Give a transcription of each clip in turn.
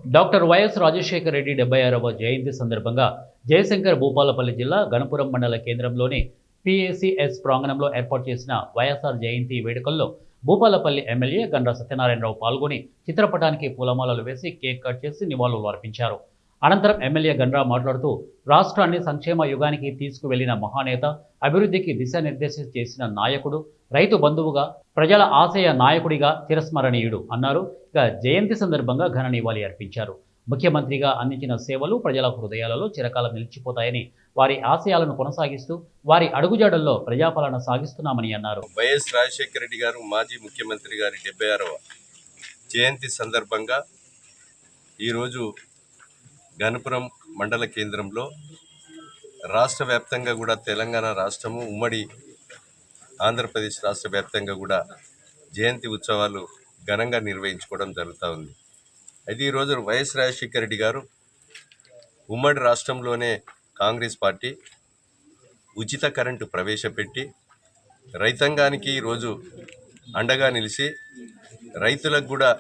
Doctor YS Rajasekhara Reddy 76వ జయంతి సందర్భంగా జయశంకర్ భూపాలపల్లి జిల్లా గణపురం మండల కేంద్రంలోని పిఏసిఎస్ ప్రాంగణంలో ఏర్పాటు చేసిన వైఎస్ఆర్ జయంతి వేడుకల్లో భూపాలపల్లి ఎమ్మెల్యే గండ్ర సత్యనారాయణరావు పాల్గొని చిత్రపటానికి పూలమాలలు వేసి కేక్ కట్ చేసి నివాళులు అర్పించారు. అనంతరం ఎమ్మెల్యే గండ్ర మాట్లాడుతూ రాష్ట్రాన్ని సంక్షేమ యుగానికి తీసుకువెళ్లిన మహానేత, అభివృద్ధికి దిశానిర్దేశం చేసిన నాయకుడు, రైతు బంధువుగా, ప్రజల ఆశయ నాయకుడిగా చిరస్మరణీయుడు అన్నారు. ఇక జయంతి సందర్భంగా ఘన నివాళి అర్పించారు. ముఖ్యమంత్రిగా అందించిన సేవలు ప్రజల హృదయాలలో చిరకాలం నిలిచిపోతాయని, వారి ఆశయాలను కొనసాగిస్తూ వారి అడుగుజాడల్లో ప్రజాపాలన సాగిస్తున్నామని అన్నారు. వైఎస్ రాజశేఖర రెడ్డి గారు మాజీ ముఖ్యమంత్రి గారి 76వ జయంతి సందర్భంగా ఈరోజు గణపురం మండల కేంద్రంలో రాష్ట్ర వ్యాప్తంగా కూడా తెలంగాణ రాష్ట్రము, ఉమ్మడి ఆంధ్రప్రదేశ్ రాష్ట్ర వ్యాప్తంగా కూడా జయంతి ఉత్సవాలు ఘనంగా నిర్వహించుకోవడం జరుగుతూ ఉంది. అయితే ఈరోజు వైఎస్ రాజశేఖర రెడ్డి గారు ఉమ్మడి రాష్ట్రంలోనే కాంగ్రెస్ పార్టీ ఉచిత కరెంటు ప్రవేశపెట్టి రైతాంగానికి ఈరోజు అండగా నిలిచి రైతులకు కూడా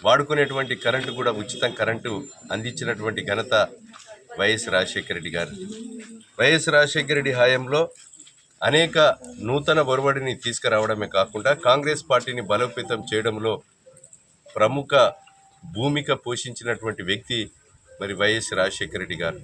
వాడుకునేటువంటి కరెంటు కూడా ఉచిత కరెంటు అందించినటువంటి ఘనత వైఎస్ రాజశేఖర రెడ్డి గారు. వైఎస్ రాజశేఖర రెడ్డి హయాంలో అనేక నూతన ఒరవడిని తీసుకురావడమే కాకుండా కాంగ్రెస్ పార్టీని బలోపేతం చేయడంలో ప్రముఖ భూమిక పోషించినటువంటి వ్యక్తి మరి వైఎస్ రాజశేఖర రెడ్డి గారు.